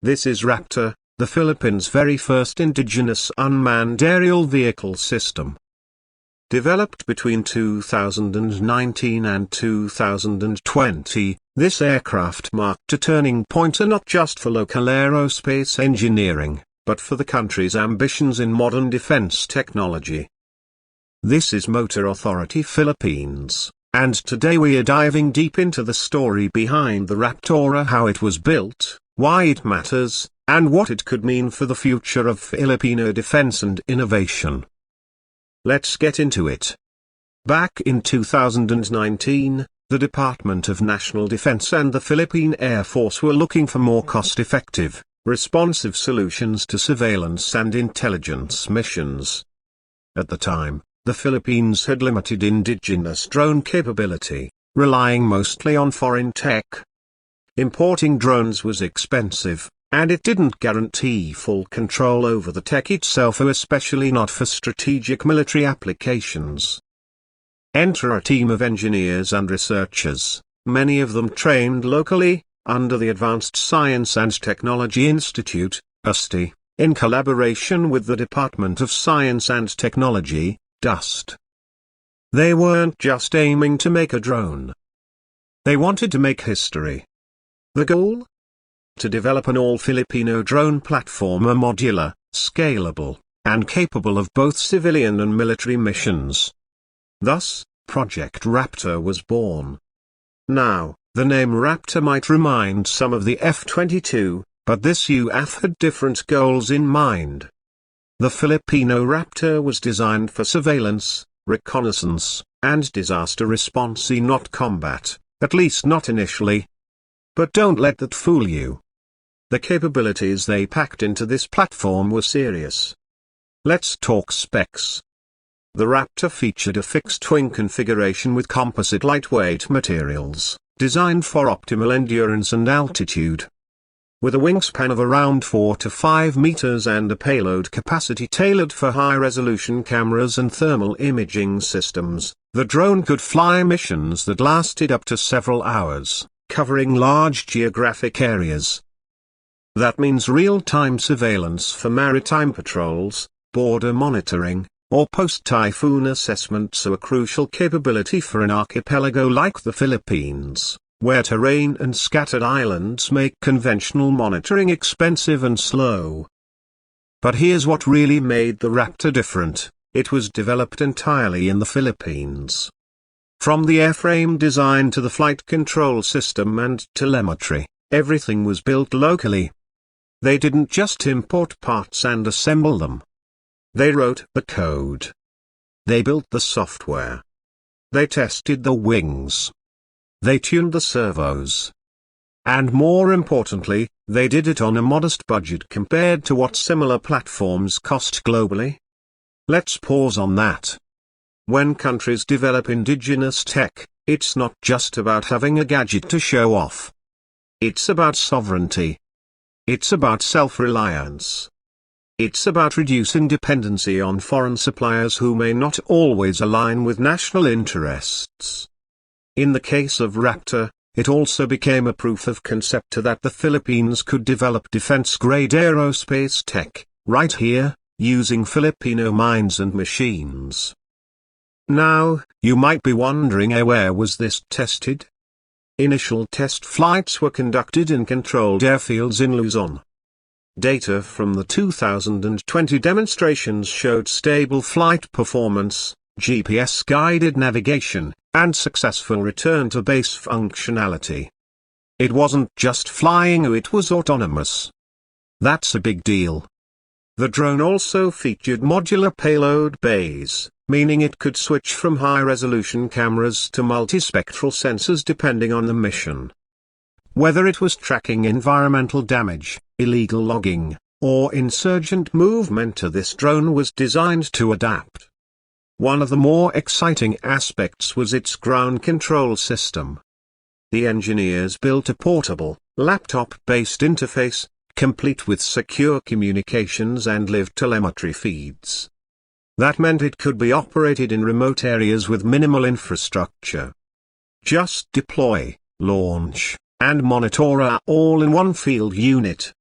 This is Raptor, the Philippines' very first indigenous unmanned aerial vehicle system. Developed between 2019 and 2020, this aircraft marked a turning point not just for local aerospace engineering, but for the country's ambitions in modern defense technology. This is Motor Authority Philippines, and today we are diving deep into the story behind the Raptor, how it was built, why it matters, and what it could mean for the future of Filipino defense and innovation. Let's get into it. Back in 2019, the Department of National Defense and the Philippine Air Force were looking for more cost-effective, responsive solutions to surveillance and intelligence missions. At the time, the Philippines had limited indigenous drone capability, relying mostly on foreign tech. Importing drones was expensive, and it didn't guarantee full control over the tech itself, especially not for strategic military applications. Enter a team of engineers and researchers, many of them trained locally, under the Advanced Science and Technology Institute, ASTI, in collaboration with the Department of Science and Technology, DUST. They weren't just aiming to make a drone. They wanted to make history. The goal? To develop an all-Filipino drone platform, a modular, scalable, and capable of both civilian and military missions. Thus, Project Raptor was born. Now, the name Raptor might remind some of the F-22, but this UAV had different goals in mind. The Filipino Raptor was designed for surveillance, reconnaissance, and disaster response, not combat, at least not initially. But don't let that fool you. The capabilities they packed into this platform were serious. Let's talk specs. The Raptor featured a fixed-wing configuration with composite lightweight materials, designed for optimal endurance and altitude. With a wingspan of around 4 to 5 meters and a payload capacity tailored for high-resolution cameras and thermal imaging systems, the drone could fly missions that lasted up to several hours, covering large geographic areas. That means real-time surveillance for maritime patrols, border monitoring, or post-typhoon assessments, are a crucial capability for an archipelago like the Philippines, where terrain and scattered islands make conventional monitoring expensive and slow. But here's what really made the Raptor different: it was developed entirely in the Philippines. From the airframe design to the flight control system and telemetry, everything was built locally. They didn't just import parts and assemble them. They wrote the code. They built the software. They tested the wings. They tuned the servos. And more importantly, they did it on a modest budget compared to what similar platforms cost globally. Let's pause on that. When countries develop indigenous tech, it's not just about having a gadget to show off. It's about sovereignty. It's about self-reliance. It's about reducing dependency on foreign suppliers who may not always align with national interests. In the case of Raptor, it also became a proof of concept that the Philippines could develop defense-grade aerospace tech, right here, using Filipino minds and machines. Now, you might be wondering, where was this tested? Initial test flights were conducted in controlled airfields in Luzon. Data from the 2020 demonstrations showed stable flight performance, GPS-guided navigation, and successful return to base functionality. It wasn't just flying, it was autonomous. That's a big deal. The drone also featured modular payload bays, meaning it could switch from high-resolution cameras to multispectral sensors depending on the mission. Whether it was tracking environmental damage, illegal logging, or insurgent movement, this drone was designed to adapt. One of the more exciting aspects was its ground control system. The engineers built a portable, laptop-based interface, complete with secure communications and live telemetry feeds. That meant it could be operated in remote areas with minimal infrastructure. Just deploy, launch, and monitor all in one field unit.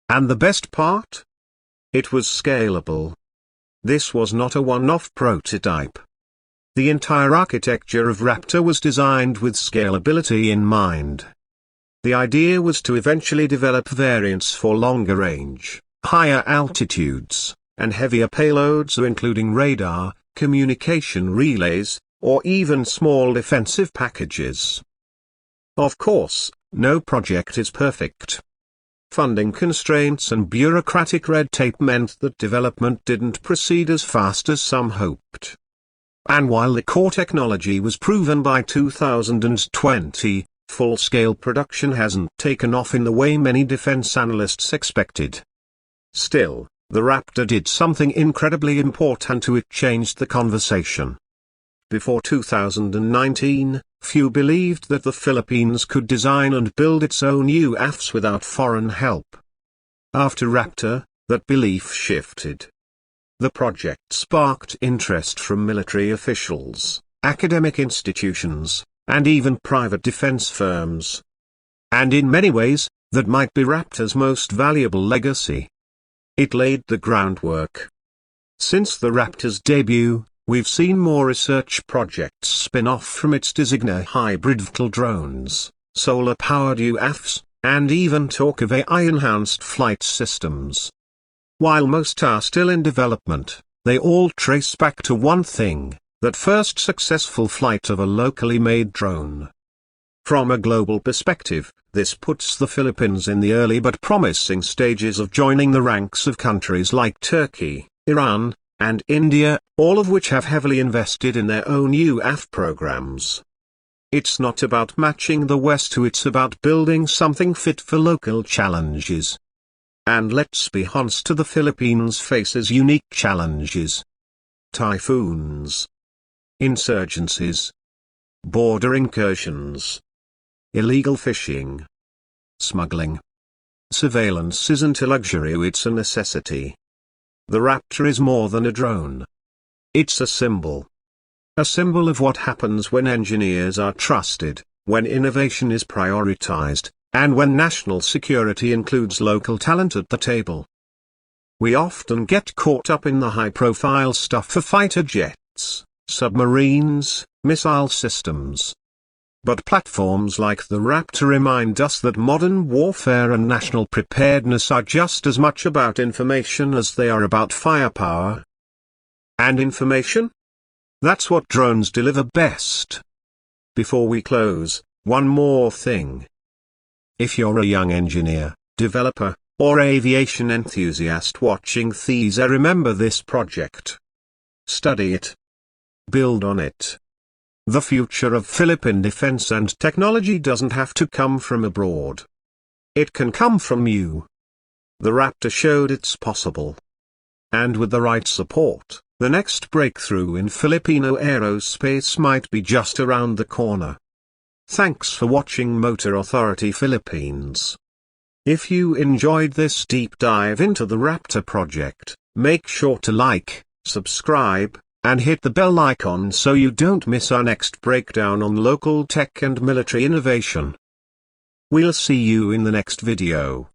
And the best part? It was scalable. This was not a one-off prototype. The entire architecture of Raptor was designed with scalability in mind. The idea was to eventually develop variants for longer range, higher altitudes, and heavier payloads including radar, communication relays, or even small defensive packages. Of course, no project is perfect. Funding constraints and bureaucratic red tape meant that development didn't proceed as fast as some hoped. And while the core technology was proven by 2020, full-scale production hasn't taken off in the way many defense analysts expected. Still, the Raptor did something incredibly important. It changed the conversation. Before 2019, few believed that the Philippines could design and build its own UAVs without foreign help. After Raptor, that belief shifted. The project sparked interest from military officials, academic institutions, and even private defense firms. And in many ways, that might be Raptor's most valuable legacy. It laid the groundwork. Since the Raptor's debut, we've seen more research projects spin off from its designer hybrid VTOL drones, solar-powered UAVs, and even talk of AI-enhanced flight systems. While most are still in development, they all trace back to one thing: that first successful flight of a locally made drone. From a global perspective, this puts the Philippines in the early but promising stages of joining the ranks of countries like Turkey, Iran, and India, all of which have heavily invested in their own UAV programs. It's not about matching the West, it's about building something fit for local challenges. And let's be honest, the Philippines faces unique challenges. Typhoons, insurgencies, border incursions, illegal fishing, smuggling. Surveillance isn't a luxury, it's a necessity. The Raptor is more than a drone. It's a symbol. A symbol of what happens when engineers are trusted, when innovation is prioritized, and when national security includes local talent at the table. We often get caught up in the high-profile stuff for fighter jets, submarines, missile systems. But platforms like the Raptor remind us that modern warfare and national preparedness are just as much about information as they are about firepower. And information? That's what drones deliver best. Before we close, one more thing. If you're a young engineer, developer, or aviation enthusiast watching these, remember this project. Study it. Build on it. The future of Philippine defense and technology doesn't have to come from abroad. It can come from you. The Raptor showed it's possible. And with the right support, the next breakthrough in Filipino aerospace might be just around the corner. Thanks for watching Motor Authority Philippines. If you enjoyed this deep dive into the Raptor project, make sure to like, subscribe, and hit the bell icon so you don't miss our next breakdown on local tech and military innovation. We'll see you in the next video.